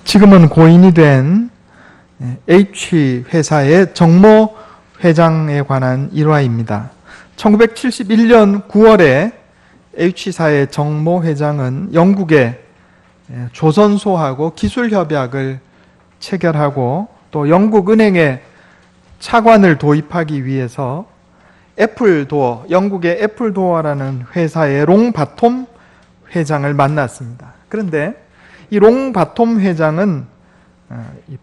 지금은 고인이 된 H회사의 정모 회장에 관한 일화입니다. 1971년 9월에 H사의 정모 회장은 영국의 조선소하고 기술협약을 체결하고 또 영국은행에 차관을 도입하기 위해서 애플도어, 영국의 애플도어라는 회사의 롱바톰 회장을 만났습니다. 그런데 이 롱바톰 회장은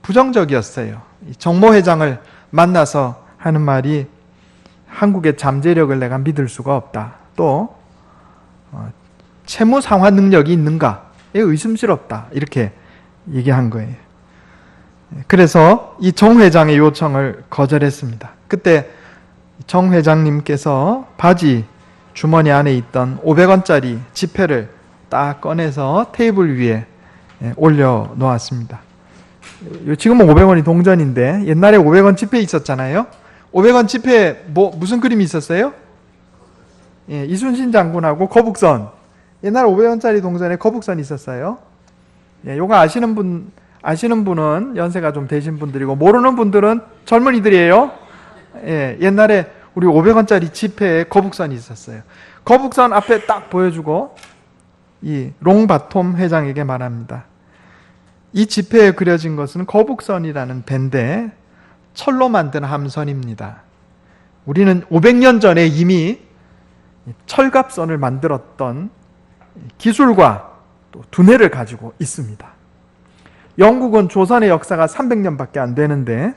부정적이었어요. 정모 회장을 만나서 하는 말이 한국의 잠재력을 내가 믿을 수가 없다. 또 채무 상환 능력이 있는가에 의심스럽다. 이렇게 얘기한 거예요. 그래서 이 정 회장의 요청을 거절했습니다. 그때 정 회장님께서 바지 주머니 안에 있던 500원짜리 지폐를 딱 꺼내서 테이블 위에 올려놓았습니다. 지금은 500원이 동전인데 옛날에 500원 지폐 있었잖아요. 500원 지폐에 무슨 그림이 있었어요? 이순신 장군하고 거북선. 옛날에 500원짜리 동전에 거북선이 있었어요. 요거 아시는 분은 연세가 좀 되신 분들이고 모르는 분들은 젊은이들이에요. 옛날에 우리 500원짜리 지폐에 거북선이 있었어요. 거북선 앞에 딱 보여주고 이 롱바톰 회장에게 말합니다. 이 지폐에 그려진 것은 거북선이라는 배인데 철로 만든 함선입니다. 우리는 500년 전에 이미 철갑선을 만들었던 기술과 또 두뇌를 가지고 있습니다. 영국은 조선의 역사가 300년밖에 안 되는데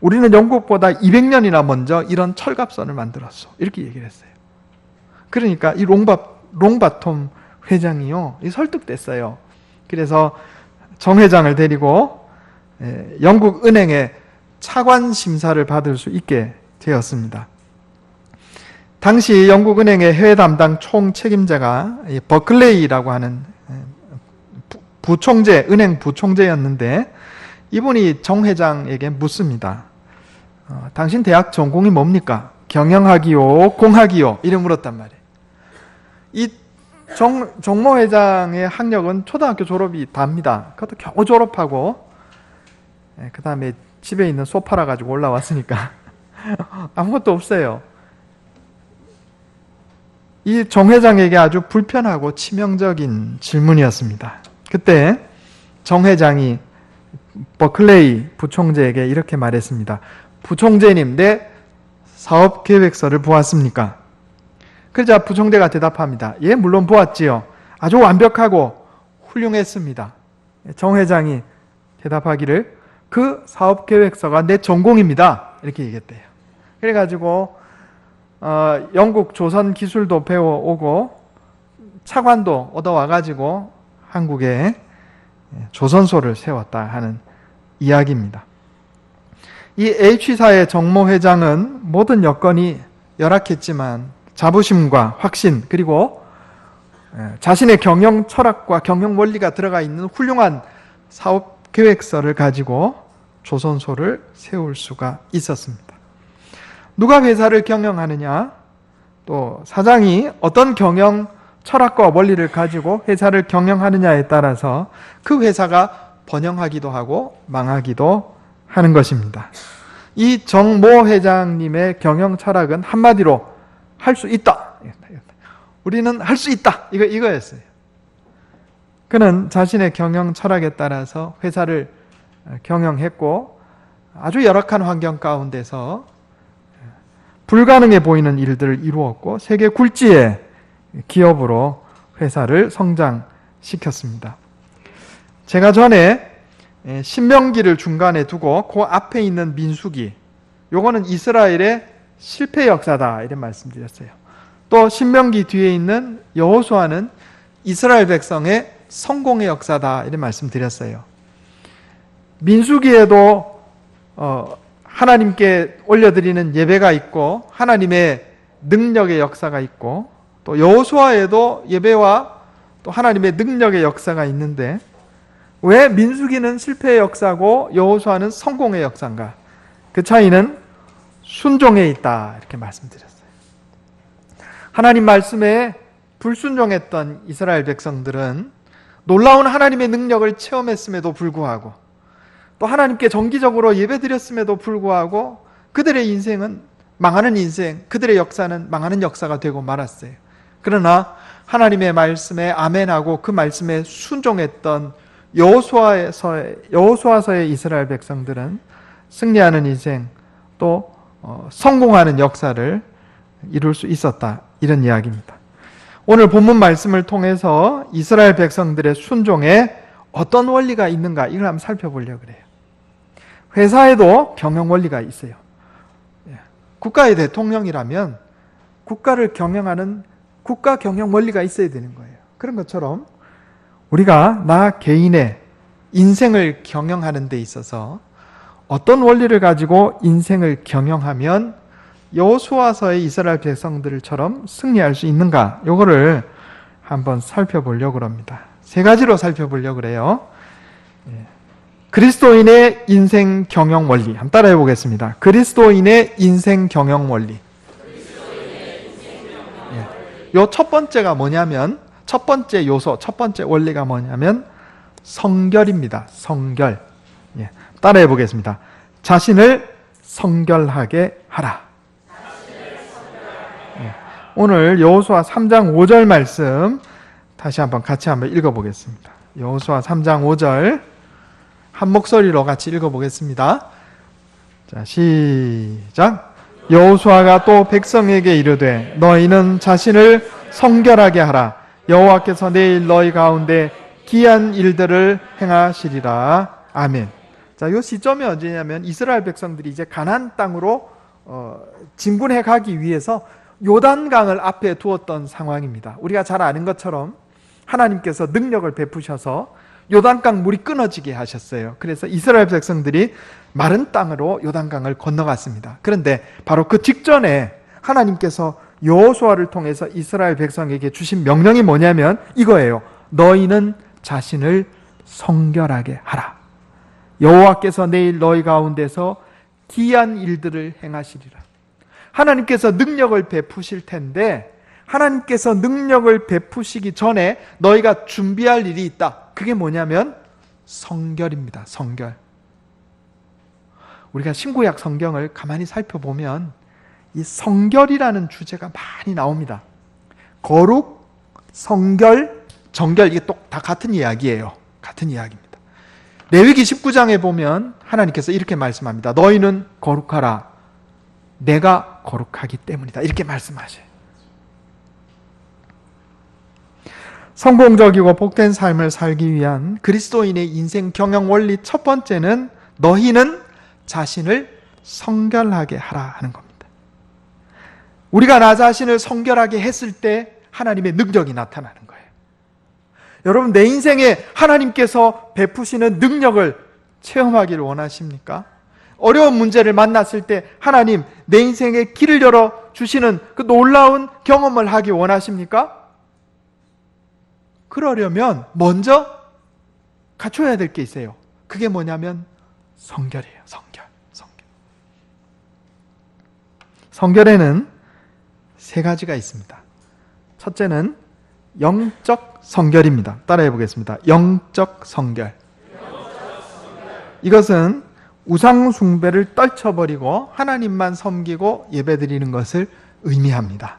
우리는 영국보다 200년이나 먼저 이런 철갑선을 만들었어. 이렇게 얘기를 했어요. 그러니까 이 롱바톰 회장이요, 설득됐어요. 그래서 정 회장을 데리고 영국 은행에 차관 심사를 받을 수 있게 되었습니다. 당시 영국 은행의 해외 담당 총 책임자가 버클레이라고 하는 부총재, 은행 부총재였는데 이분이 정 회장에게 묻습니다. 당신 대학 전공이 뭡니까? 경영학이요, 공학이요? 이래 물었단 말이에요. 이 정모 회장의 학력은 초등학교 졸업이 답니다. 그것도 겨우 졸업하고 그 다음에 집에 있는 소파라 가지고 올라왔으니까 아무것도 없어요. 이 정 회장에게 아주 불편하고 치명적인 질문이었습니다. 그때 정 회장이 버클레이 부총재에게 이렇게 말했습니다. 부총재님, 내 사업계획서를 보았습니까? 그러자 부총재가 대답합니다. 예, 물론 보았지요. 아주 완벽하고 훌륭했습니다. 정 회장이 대답하기를 그 사업계획서가 내 전공입니다. 이렇게 얘기했대요. 그래가지고 영국 조선 기술도 배워오고 차관도 얻어와가지고 한국에 조선소를 세웠다 하는 이야기입니다. 이 H사의 정모 회장은 모든 여건이 열악했지만 자부심과 확신 그리고 자신의 경영 철학과 경영 원리가 들어가 있는 훌륭한 사업 계획서를 가지고 조선소를 세울 수가 있었습니다. 누가 회사를 경영하느냐, 또 사장이 어떤 경영 철학과 원리를 가지고 회사를 경영하느냐에 따라서 그 회사가 번영하기도 하고 망하기도 하는 것입니다. 이 정모 회장님의 경영 철학은 한마디로 할 수 있다. 우리는 할 수 있다. 이거였어요. 그는 자신의 경영 철학에 따라서 회사를 경영했고 아주 열악한 환경 가운데서 불가능해 보이는 일들을 이루었고 세계 굴지의 기업으로 회사를 성장시켰습니다. 제가 전에 신명기를 중간에 두고 그 앞에 있는 민수기, 요거는 이스라엘의 실패 역사다 이런 말씀드렸어요. 또 신명기 뒤에 있는 여호수아는 이스라엘 백성의 성공의 역사다 이런 말씀드렸어요. 민수기에도 하나님께 올려드리는 예배가 있고 하나님의 능력의 역사가 있고 또 여호수아에도 예배와 또 하나님의 능력의 역사가 있는데 왜 민수기는 실패의 역사고 여호수아는 성공의 역사인가? 그 차이는 순종에 있다 이렇게 말씀드렸어요. 하나님 말씀에 불순종했던 이스라엘 백성들은 놀라운 하나님의 능력을 체험했음에도 불구하고 또 하나님께 정기적으로 예배드렸음에도 불구하고 그들의 인생은 망하는 인생, 그들의 역사는 망하는 역사가 되고 말았어요. 그러나 하나님의 말씀에 아멘하고 그 말씀에 순종했던 여호수아서의 이스라엘 백성들은 승리하는 인생 또 성공하는 역사를 이룰 수 있었다, 이런 이야기입니다. 오늘 본문 말씀을 통해서 이스라엘 백성들의 순종에 어떤 원리가 있는가, 이걸 한번 살펴보려고 그래요. 회사에도 경영 원리가 있어요. 국가의 대통령이라면 국가를 경영하는 국가 경영 원리가 있어야 되는 거예요. 그런 것처럼 우리가 나 개인의 인생을 경영하는 데 있어서 어떤 원리를 가지고 인생을 경영하면 여호수아서의 이스라엘 백성들처럼 승리할 수 있는가, 요거를 한번 살펴보려고 합니다. 세 가지로 살펴보려고 그래요. 그리스도인의 인생 경영 원리, 한번 따라해 보겠습니다. 그리스도인의 인생 경영 원리. 요 첫 번째가 뭐냐면, 첫 번째 요소, 첫 번째 원리가 뭐냐면 성결입니다. 성결. 따라해 보겠습니다. 자신을 성결하게 하라. 오늘 여호수아 3장 5절 말씀 다시 한번 같이 한번 읽어보겠습니다. 여호수아 3장 5절 한 목소리로 같이 읽어보겠습니다. 자, 시작. 여호수아가 또 백성에게 이르되 너희는 자신을 성결하게 하라. 여호와께서 내일 너희 가운데 기이한 일들을 행하시리라. 아멘. 자, 요 시점이 언제냐면 이스라엘 백성들이 이제 가나안 땅으로 진군해 가기 위해서 요단강을 앞에 두었던 상황입니다. 우리가 잘 아는 것처럼 하나님께서 능력을 베푸셔서 요단강 물이 끊어지게 하셨어요. 그래서 이스라엘 백성들이 마른 땅으로 요단강을 건너갔습니다. 그런데 바로 그 직전에 하나님께서 여호수아를 통해서 이스라엘 백성에게 주신 명령이 뭐냐면 이거예요. 너희는 자신을 성결하게 하라. 여호와께서 내일 너희 가운데서 기이한 일들을 행하시리라. 하나님께서 능력을 베푸실 텐데 하나님께서 능력을 베푸시기 전에 너희가 준비할 일이 있다. 그게 뭐냐면 성결입니다. 성결. 우리가 신구약 성경을 가만히 살펴보면 이 성결이라는 주제가 많이 나옵니다. 거룩, 성결, 정결, 이게 또 다 같은 이야기예요. 같은 이야기입니다. 레위기 19장에 보면 하나님께서 이렇게 말씀합니다. 너희는 거룩하라. 내가 거룩하기 때문이다. 이렇게 말씀하셔요. 성공적이고 복된 삶을 살기 위한 그리스도인의 인생 경영 원리 첫 번째는 너희는 자신을 성결하게 하라 하는 겁니다. 우리가 나 자신을 성결하게 했을 때 하나님의 능력이 나타나는 거예요. 여러분, 내 인생에 하나님께서 베푸시는 능력을 체험하기를 원하십니까? 어려운 문제를 만났을 때 하나님 내 인생에 길을 열어주시는 그 놀라운 경험을 하기 원하십니까? 그러려면 먼저 갖춰야 될 게 있어요. 그게 뭐냐면 성결이에요. 성결. 성결에는 세 가지가 있습니다. 첫째는 영적 성결입니다. 따라해 보겠습니다. 영적 성결. 이것은 우상 숭배를 떨쳐버리고 하나님만 섬기고 예배드리는 것을 의미합니다.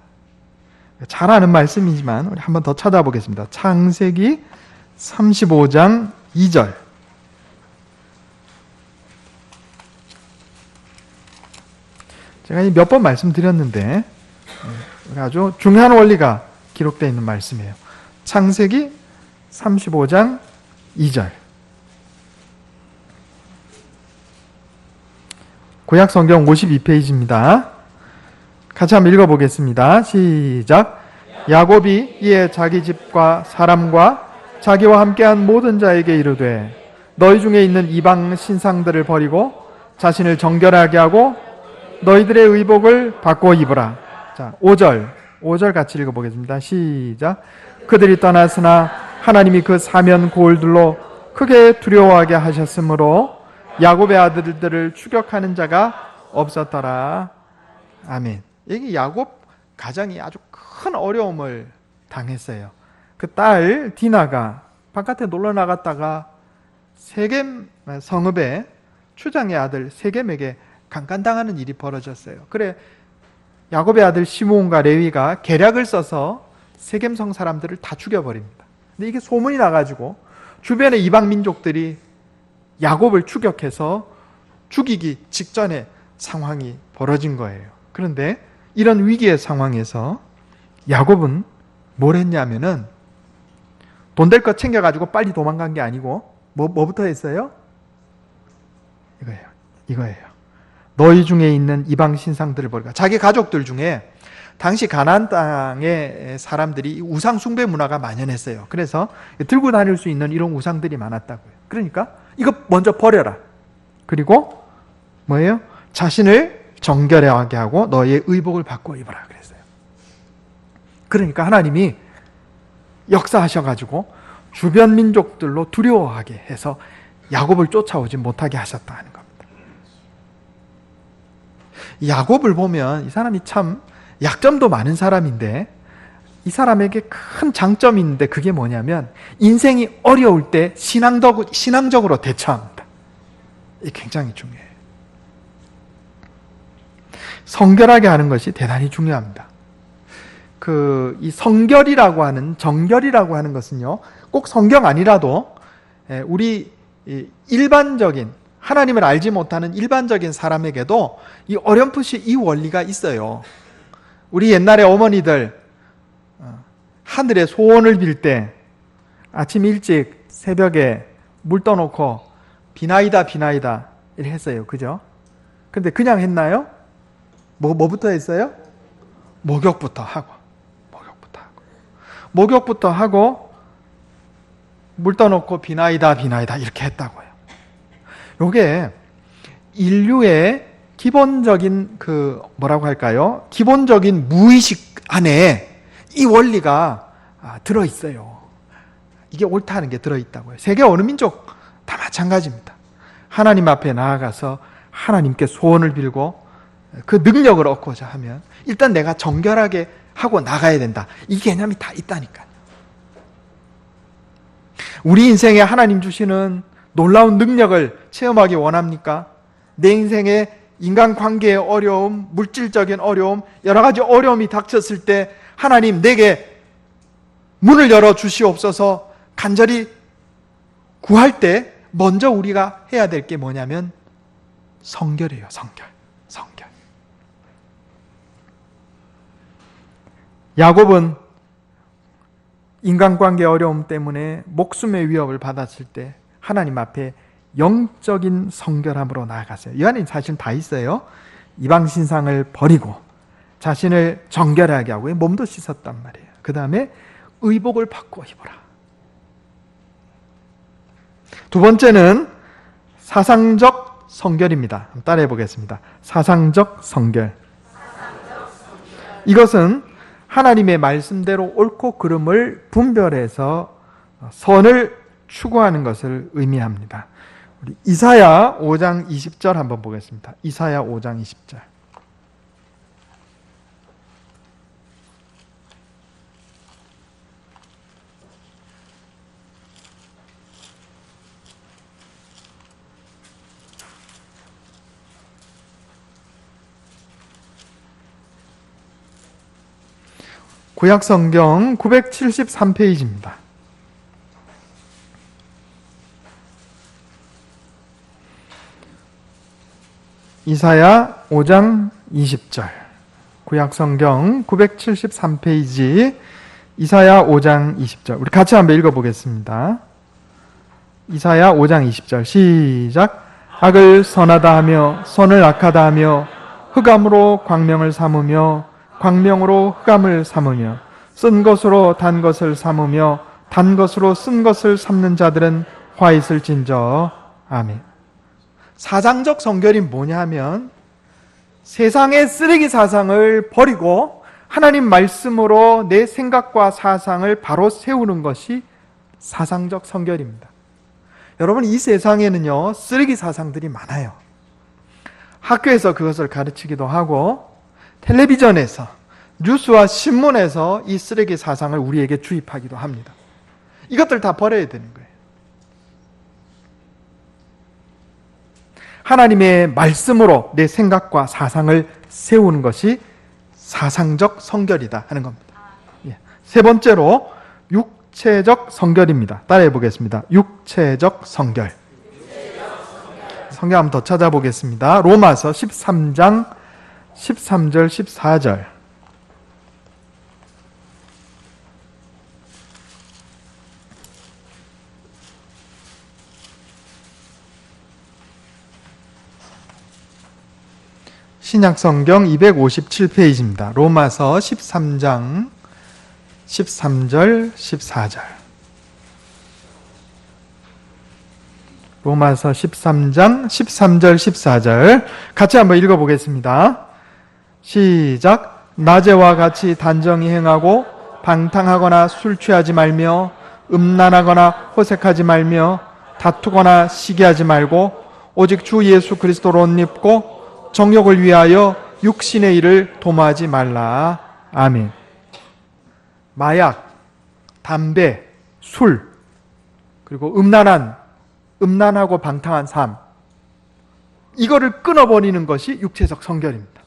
잘 아는 말씀이지만 우리 한번 더 찾아보겠습니다. 창세기 35장 2절. 제가 몇 번 말씀드렸는데 아주 중요한 원리가 기록되어 있는 말씀이에요. 창세기 35장 2절. 구약 성경 52페이지입니다. 같이 한번 읽어보겠습니다. 시작. 야곱이 이에 자기 집과 사람과 자기와 함께한 모든 자에게 이르되 너희 중에 있는 이방 신상들을 버리고 자신을 정결하게 하고 너희들의 의복을 바꿔 입으라. 자, 5절 같이 읽어보겠습니다. 시작. 그들이 떠났으나 하나님이 그 사면 고을들로 크게 두려워하게 하셨으므로 야곱의 아들들을 추격하는 자가 없었더라. 아멘. 여기 야곱 가정이 아주 큰 어려움을 당했어요. 그 딸 디나가 바깥에 놀러 나갔다가 세겜 성읍의 추장의 아들 세겜에게 강간당하는 일이 벌어졌어요. 그래 야곱의 아들 시므온과 레위가 계략을 써서 세겜성 사람들을 다 죽여버립니다. 근데 이게 소문이 나가지고 주변의 이방 민족들이 야곱을 추격해서 죽이기 직전의 상황이 벌어진 거예요. 그런데 이런 위기의 상황에서 야곱은 뭘 했냐면은 돈 될 거 챙겨가지고 빨리 도망간 게 아니고 뭐부터 했어요? 이거예요. 너희 중에 있는 이방 신상들을 버리라. 자기 가족들 중에 당시 가나안 땅의 사람들이 우상 숭배 문화가 만연했어요. 그래서 들고 다닐 수 있는 이런 우상들이 많았다고요. 그러니까 이거 먼저 버려라. 그리고 뭐예요? 자신을 정결하게 하고 너의 의복을 바꿔 입어라 그랬어요. 그러니까 하나님이 역사하셔가지고 주변 민족들로 두려워하게 해서 야곱을 쫓아오지 못하게 하셨다는 겁니다. 야곱을 보면 이 사람이 참 약점도 많은 사람인데 이 사람에게 큰 장점이 있는데 그게 뭐냐면 인생이 어려울 때 신앙적으로 대처합니다. 이게 굉장히 중요해요. 성결하게 하는 것이 대단히 중요합니다. 이 성결이라고 하는, 정결이라고 하는 것은요, 꼭 성경 아니라도 우리 일반적인, 하나님을 알지 못하는 일반적인 사람에게도 이 어렴풋이 이 원리가 있어요. 우리 옛날에 어머니들 하늘에 소원을 빌 때 아침 일찍 새벽에 물 떠놓고 비나이다 비나이다 이렇게 했어요. 그죠? 근데 그냥 했나요? 뭐부터 했어요? 목욕부터 하고 물 떠놓고 비나이다 비나이다 이렇게 했다고요. 요게 인류의 기본적인 뭐라고 할까요? 기본적인 무의식 안에 이 원리가 들어있어요. 이게 옳다는 게 들어있다고요. 세계 어느 민족 다 마찬가지입니다. 하나님 앞에 나아가서 하나님께 소원을 빌고 그 능력을 얻고자 하면 일단 내가 정결하게 하고 나가야 된다. 이 개념이 다 있다니까요. 우리 인생에 하나님 주시는 놀라운 능력을 체험하기 원합니까? 내 인생에 인간관계의 어려움, 물질적인 어려움, 여러 가지 어려움이 닥쳤을 때 하나님 내게 문을 열어 주시옵소서 간절히 구할 때 먼저 우리가 해야 될 게 뭐냐면 성결이에요. 성결. 야곱은 인간관계 어려움 때문에 목숨의 위협을 받았을 때 하나님 앞에 영적인 성결함으로 나아갔어요. 이 안에 사실 다 있어요. 이방 신상을 버리고 자신을 정결하게 하고 몸도 씻었단 말이에요. 그 다음에 의복을 바꿔 입어라. 두 번째는 사상적 성결입니다. 따라해 보겠습니다. 사상적 성결. 이것은 하나님의 말씀대로 옳고 그름을 분별해서 선을 추구하는 것을 의미합니다. 우리 이사야 5장 20절 한번 보겠습니다. 이사야 5장 20절. 구약성경 973페이지입니다. 이사야 5장 20절. 구약성경 973페이지 이사야 5장 20절. 우리 같이 한번 읽어보겠습니다. 이사야 5장 20절 시작. 악을 선하다 하며 선을 악하다 하며 흑암으로 광명을 삼으며 광명으로 흑암을 삼으며 쓴 것으로 단 것을 삼으며 단 것으로 쓴 것을 삼는 자들은 화 있을진저. 아멘. 사상적 성결이 뭐냐 하면 세상의 쓰레기 사상을 버리고 하나님 말씀으로 내 생각과 사상을 바로 세우는 것이 사상적 성결입니다. 여러분, 이 세상에는요 쓰레기 사상들이 많아요. 학교에서 그것을 가르치기도 하고 텔레비전에서 뉴스와 신문에서 이 쓰레기 사상을 우리에게 주입하기도 합니다. 이것들 다 버려야 되는 거예요. 하나님의 말씀으로 내 생각과 사상을 세우는 것이 사상적 성결이다 하는 겁니다. 세 번째로 육체적 성결입니다. 따라해 보겠습니다. 육체적 성결. 성경 한번 더 찾아보겠습니다. 로마서 13장 13절 14절. 신약성경 257페이지입니다. 로마서 13장 13절 14절. 로마서 13장 13절 14절 같이 한번 읽어보겠습니다. 시작. 낮에와 같이 단정히 행하고 방탕하거나 술 취하지 말며 음란하거나 호색하지 말며 다투거나 시기하지 말고 오직 주 예수 그리스도로 옷 입고 정욕을 위하여 육신의 일을 도모하지 말라. 아멘. 마약, 담배, 술, 그리고 음란하고 방탕한 삶, 이거를 끊어버리는 것이 육체적 성결입니다.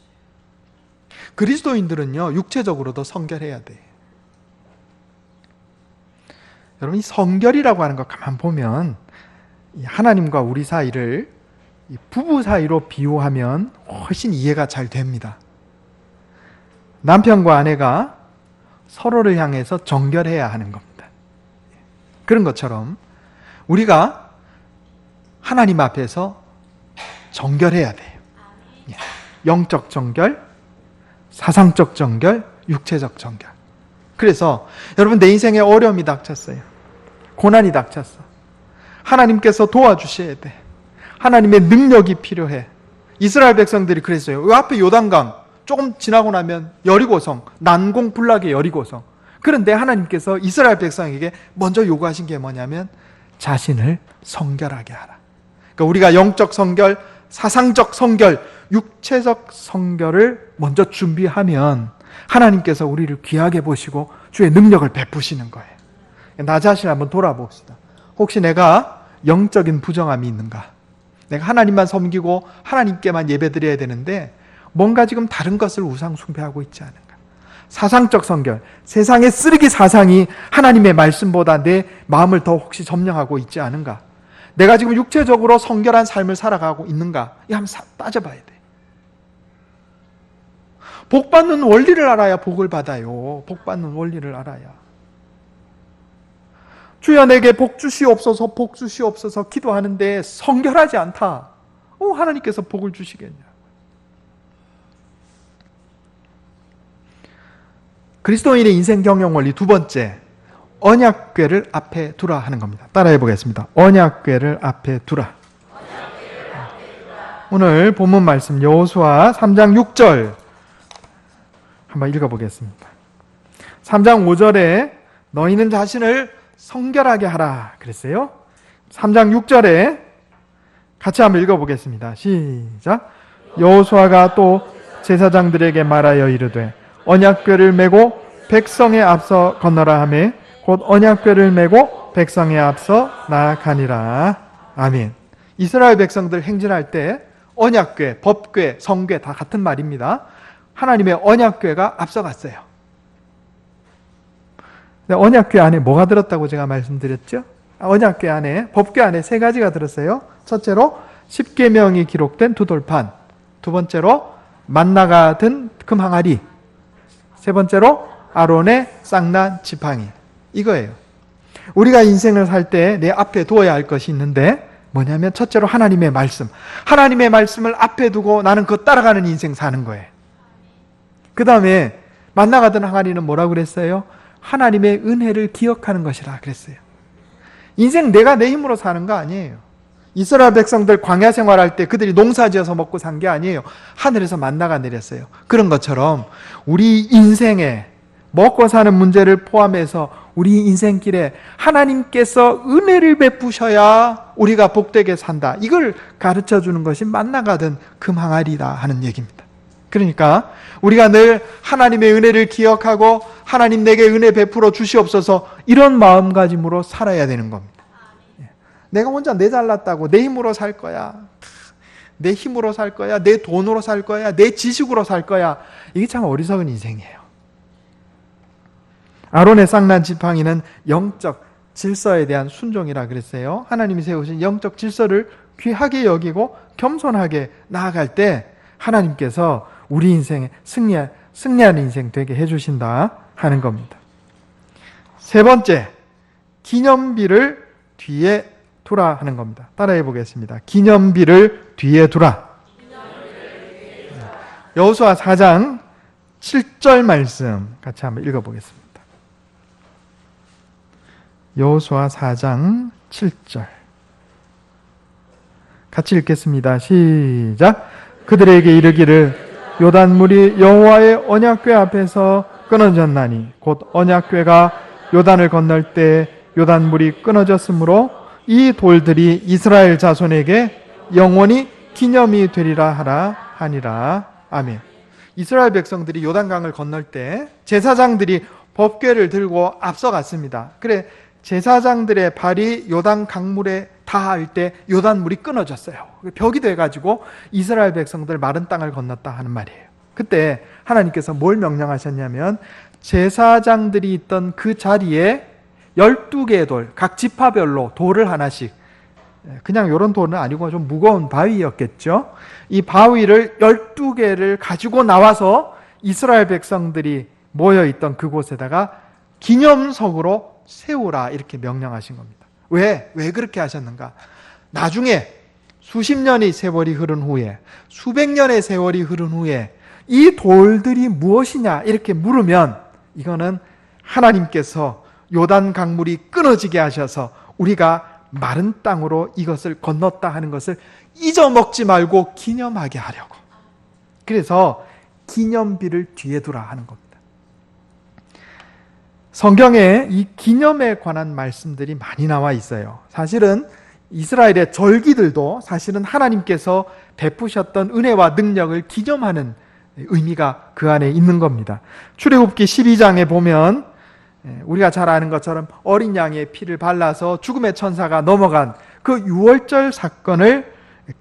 그리스도인들은요, 육체적으로도 성결해야 돼요. 여러분, 이 성결이라고 하는 거 가만 보면 하나님과 우리 사이를 부부 사이로 비유하면 훨씬 이해가 잘 됩니다. 남편과 아내가 서로를 향해서 정결해야 하는 겁니다. 그런 것처럼 우리가 하나님 앞에서 정결해야 돼요. 영적 정결, 사상적 정결, 육체적 정결. 그래서 여러분, 내 인생에 어려움이 닥쳤어요. 고난이 닥쳤어. 하나님께서 도와주셔야 돼. 하나님의 능력이 필요해. 이스라엘 백성들이 그랬어요. 그 앞에 요단강 조금 지나고 나면 여리고성, 난공불락의 여리고성. 그런데 하나님께서 이스라엘 백성에게 먼저 요구하신 게 뭐냐면 자신을 성결하게 하라. 그러니까 우리가 영적 성결, 사상적 성결, 육체적 성결을 먼저 준비하면 하나님께서 우리를 귀하게 보시고 주의 능력을 베푸시는 거예요. 나 자신 한번 돌아봅시다. 혹시 내가 영적인 부정함이 있는가? 내가 하나님만 섬기고 하나님께만 예배드려야 되는데 뭔가 지금 다른 것을 우상 숭배하고 있지 않은가? 사상적 성결, 세상의 쓰레기 사상이 하나님의 말씀보다 내 마음을 더 혹시 점령하고 있지 않은가? 내가 지금 육체적으로 성결한 삶을 살아가고 있는가? 이 한번 따져봐야 돼. 복 받는 원리를 알아야 복을 받아요. 복 받는 원리를 알아야. 주여 내게 복 주시옵소서, 복 주시옵소서 기도하는데 성결하지 않다. 하나님께서 복을 주시겠냐? 그리스도인의 인생 경영 원리 두 번째, 언약궤를 앞에 두라 하는 겁니다. 따라해 보겠습니다. 언약궤를 앞에 두라. 오늘 본문 말씀 여호수아 3장 6절 한번 읽어보겠습니다. 3장 5절에 너희는 자신을 성결하게 하라 그랬어요. 3장 6절에 같이 한번 읽어보겠습니다. 시작. 여호수아가 또 제사장들에게 말하여 이르되 언약궤를 메고 백성에 앞서 건너라 하매 곧 언약궤를 메고 백성에 앞서 나아가니라. 아멘. 이스라엘 백성들 행진할 때 언약궤, 법궤, 성궤 다 같은 말입니다. 하나님의 언약궤가 앞서갔어요. 언약궤 안에 뭐가 들었다고 제가 말씀드렸죠? 언약궤 안에, 법궤 안에 세 가지가 들었어요. 첫째로 십계명이 기록된 두 돌판, 두 번째로 만나가 든 금항아리, 세 번째로 아론의 쌍난 지팡이. 이거예요. 우리가 인생을 살 때 내 앞에 두어야 할 것이 있는데 뭐냐면 첫째로 하나님의 말씀. 하나님의 말씀을 앞에 두고 나는 그거 따라가는 인생 사는 거예요. 그 다음에 만나가던 항아리는 뭐라고 그랬어요? 하나님의 은혜를 기억하는 것이라 그랬어요. 인생 내가 내 힘으로 사는 거 아니에요. 이스라엘 백성들 광야 생활할 때 그들이 농사지어서 먹고 산 게 아니에요. 하늘에서 만나가 내렸어요. 그런 것처럼 우리 인생에 먹고 사는 문제를 포함해서 우리 인생길에 하나님께서 은혜를 베푸셔야 우리가 복되게 산다. 이걸 가르쳐주는 것이 만나가던 금항아리다 하는 얘기입니다. 그러니까 우리가 늘 하나님의 은혜를 기억하고 하나님 내게 은혜 베풀어 주시옵소서 이런 마음가짐으로 살아야 되는 겁니다. 내가 혼자 내 잘났다고 내 힘으로 살 거야. 내 힘으로 살 거야. 내 돈으로 살 거야. 내 지식으로 살 거야. 이게 참 어리석은 인생이에요. 아론의 쌍난 지팡이는 영적 질서에 대한 순종이라 그랬어요. 하나님이 세우신 영적 질서를 귀하게 여기고 겸손하게 나아갈 때 하나님께서 우리 인생에 승리하는 인생 되게 해주신다 하는 겁니다. 세 번째, 기념비를 뒤에 두라 하는 겁니다. 따라해 보겠습니다. 기념비를 뒤에 두라. 여호수아 4장 7절 말씀 같이 한번 읽어보겠습니다. 여호수아 4장 7절 같이 읽겠습니다. 시작. 그들에게 이르기를 요단물이 여호와의 언약궤 앞에서 끊어졌나니 곧 언약궤가 요단을 건널 때 요단물이 끊어졌으므로 이 돌들이 이스라엘 자손에게 영원히 기념이 되리라 하라 하니라. 아멘. 이스라엘 백성들이 요단강을 건널 때 제사장들이 법궤를 들고 앞서갔습니다. 그래 제사장들의 발이 요단 강물에 닿을 때 요단물이 끊어졌어요. 벽이 돼가지고 이스라엘 백성들 마른 땅을 건넜다 하는 말이에요. 그때 하나님께서 뭘 명령하셨냐면 제사장들이 있던 그 자리에 12개의 돌, 각 지파별로 돌을 하나씩, 그냥 이런 돌은 아니고 좀 무거운 바위였겠죠. 이 바위를 12개를 가지고 나와서 이스라엘 백성들이 모여있던 그곳에다가 기념석으로 세우라 이렇게 명령하신 겁니다. 왜 그렇게 하셨는가? 나중에 수십 년의 세월이 흐른 후에, 수백 년의 세월이 흐른 후에 이 돌들이 무엇이냐 이렇게 물으면 이거는 하나님께서 요단 강물이 끊어지게 하셔서 우리가 마른 땅으로 이것을 건넜다 하는 것을 잊어먹지 말고 기념하게 하려고. 그래서 기념비를 뒤에 두라 하는 겁니다. 성경에 이 기념에 관한 말씀들이 많이 나와 있어요. 사실은 이스라엘의 절기들도 사실은 하나님께서 베푸셨던 은혜와 능력을 기념하는 의미가 그 안에 있는 겁니다. 출애굽기 12장에 보면 우리가 잘 아는 것처럼 어린 양의 피를 발라서 죽음의 천사가 넘어간 그 유월절 사건을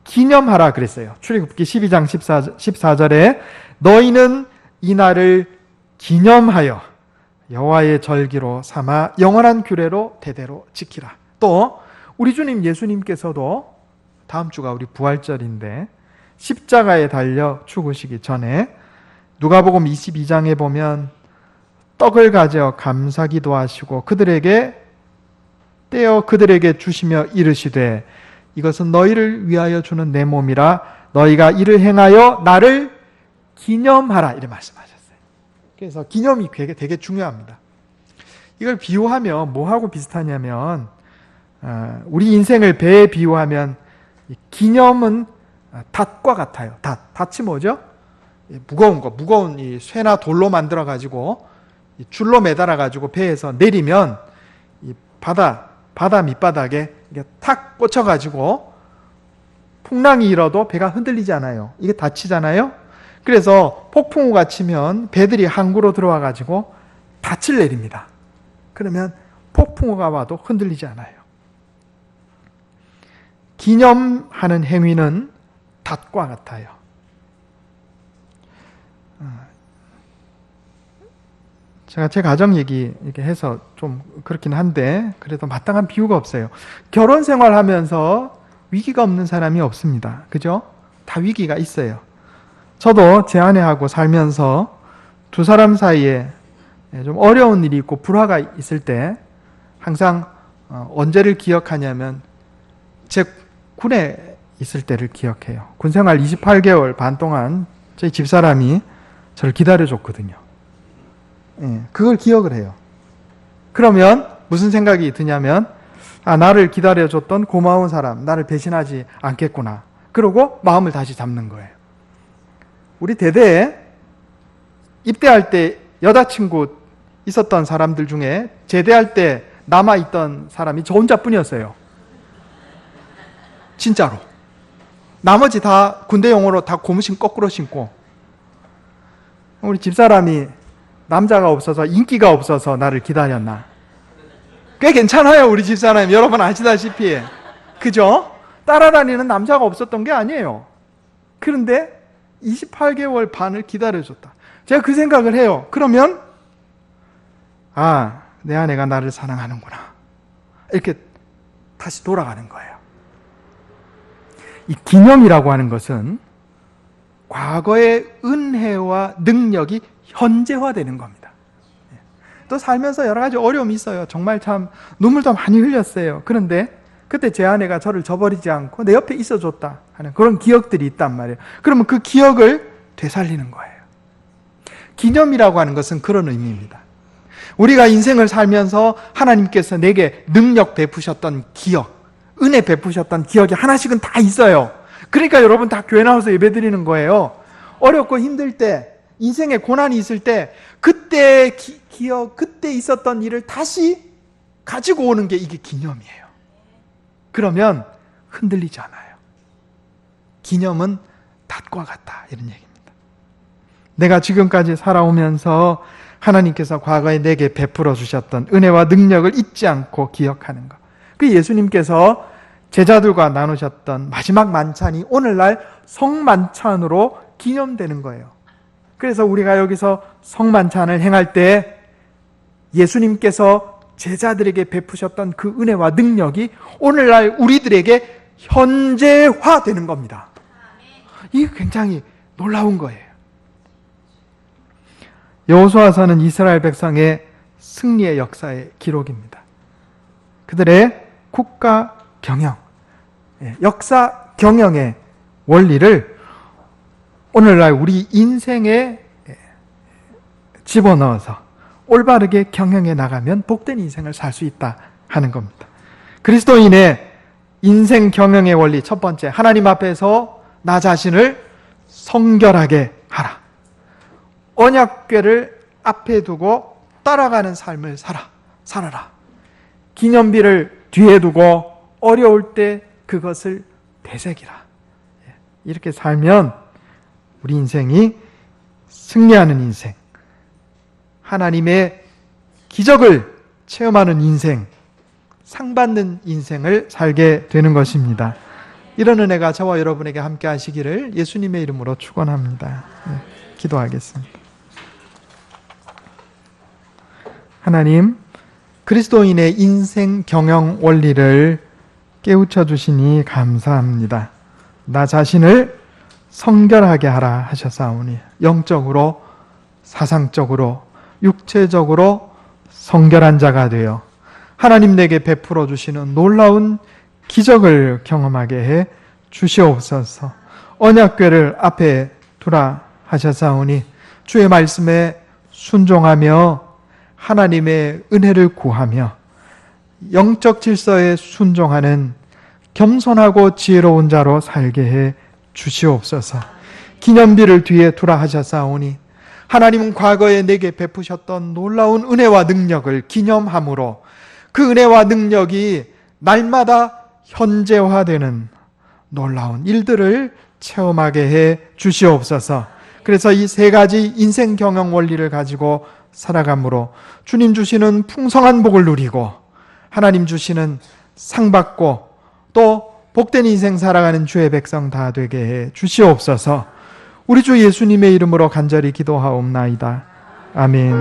기념하라 그랬어요. 출애굽기 12장 14절에 너희는 이 날을 기념하여 여호와의 절기로 삼아 영원한 규례로 대대로 지키라. 또 우리 주님 예수님께서도 다음 주가 우리 부활절인데 십자가에 달려 죽으시기 전에 누가복음 22장에 보면 떡을 가져 감사기도 하시고 그들에게 떼어 그들에게 주시며 이르시되 이것은 너희를 위하여 주는 내 몸이라 너희가 이를 행하여 나를 기념하라 이렇게 말씀하셨어요. 그래서 기념이 되게 중요합니다. 이걸 비유하면 뭐하고 비슷하냐면 우리 인생을 배에 비유하면 기념은 닷과 같아요. 닷이 뭐죠? 무거운 이 쇠나 돌로 만들어 가지고 줄로 매달아 가지고 배에서 내리면 이 바다 밑바닥에 이게 탁 꽂혀 가지고 풍랑이 일어도 배가 흔들리지 않아요. 이게 닷이잖아요. 그래서 폭풍우가 치면 배들이 항구로 들어와 가지고 닷을 내립니다. 그러면 폭풍우가 와도 흔들리지 않아요. 기념하는 행위는 닷과 같아요. 제가 제 가정 얘기 이렇게 해서 좀 그렇긴 한데 그래도 마땅한 비유가 없어요. 결혼 생활하면서 위기가 없는 사람이 없습니다. 그죠? 다 위기가 있어요. 저도 제 아내하고 살면서 두 사람 사이에 좀 어려운 일이 있고 불화가 있을 때 항상 언제를 기억하냐면 제 군에 있을 때를 기억해요. 군생활 28개월 반 동안 저희 집사람이 저를 기다려줬거든요. 그걸 기억을 해요. 그러면 무슨 생각이 드냐면 나를 기다려줬던 고마운 사람, 나를 배신하지 않겠구나. 그러고 마음을 다시 잡는 거예요. 우리 대대에 입대할 때 여자친구 있었던 사람들 중에 제대할 때 남아있던 사람이 저 혼자뿐이었어요. 진짜로. 나머지 다 군대 용어로 다 고무신 거꾸로 신고 우리 집사람이 남자가 없어서 인기가 없어서 나를 기다렸나? 꽤 괜찮아요, 우리 집사람. 여러분 아시다시피. 그죠? 따라다니는 남자가 없었던 게 아니에요. 그런데 28개월 반을 기다려줬다. 제가 그 생각을 해요. 그러면 내 아내가 나를 사랑하는구나. 이렇게 다시 돌아가는 거예요. 이 기념이라고 하는 것은 과거의 은혜와 능력이 현재화되는 겁니다. 또 살면서 여러 가지 어려움이 있어요. 정말 참 눈물도 많이 흘렸어요. 그런데 그때 제 아내가 저를 저버리지 않고 내 옆에 있어줬다 하는 그런 기억들이 있단 말이에요. 그러면 그 기억을 되살리는 거예요. 기념이라고 하는 것은 그런 의미입니다. 우리가 인생을 살면서 하나님께서 내게 능력 베푸셨던 기억, 은혜 베푸셨던 기억이 하나씩은 다 있어요. 그러니까 여러분 다 교회 나와서 예배드리는 거예요. 어렵고 힘들 때, 인생에 고난이 있을 때 그때 기억, 그때 있었던 일을 다시 가지고 오는 게 이게 기념이에요. 그러면 흔들리지 않아요. 기념은 닷과 같다, 이런 얘기입니다. 내가 지금까지 살아오면서 하나님께서 과거에 내게 베풀어 주셨던 은혜와 능력을 잊지 않고 기억하는 것. 그 예수님께서 제자들과 나누셨던 마지막 만찬이 오늘날 성만찬으로 기념되는 거예요. 그래서 우리가 여기서 성만찬을 행할 때 예수님께서 제자들에게 베푸셨던 그 은혜와 능력이 오늘날 우리들에게 현재화되는 겁니다. 이게 굉장히 놀라운 거예요. 여호수아서는 이스라엘 백성의 승리의 역사의 기록입니다. 그들의 국가 경영, 역사 경영의 원리를 오늘날 우리 인생에 집어넣어서 올바르게 경영해 나가면 복된 인생을 살 수 있다 하는 겁니다. 그리스도인의 인생 경영의 원리 첫 번째, 하나님 앞에서 나 자신을 성결하게 하라. 언약궤를 앞에 두고 따라가는 삶을 살아라. 기념비를 뒤에 두고 어려울 때 그것을 되새기라. 이렇게 살면 우리 인생이 승리하는 인생, 하나님의 기적을 체험하는 인생, 상 받는 인생을 살게 되는 것입니다. 이런 은혜가 저와 여러분에게 함께 하시기를 예수님의 이름으로 축원합니다. 기도하겠습니다. 하나님, 그리스도인의 인생 경영 원리를 깨우쳐 주시니 감사합니다. 나 자신을 성결하게 하라 하셨사오니 영적으로, 사상적으로, 육체적으로 성결한 자가 되어 하나님 내게 베풀어 주시는 놀라운 기적을 경험하게 해 주시옵소서. 언약궤를 앞에 두라 하셨사오니 주의 말씀에 순종하며 하나님의 은혜를 구하며 영적 질서에 순종하는 겸손하고 지혜로운 자로 살게 해 주시옵소서. 기념비를 뒤에 두라 하셨사오니 하나님은 과거에 내게 베푸셨던 놀라운 은혜와 능력을 기념함으로 그 은혜와 능력이 날마다 현재화되는 놀라운 일들을 체험하게 해 주시옵소서. 그래서 이 세 가지 인생 경영 원리를 가지고 살아감으로 주님 주시는 풍성한 복을 누리고 하나님 주시는 상 받고 또 복된 인생 살아가는 주의 백성 다 되게 해 주시옵소서. 우리 주 예수님의 이름으로 간절히 기도하옵나이다. 아멘.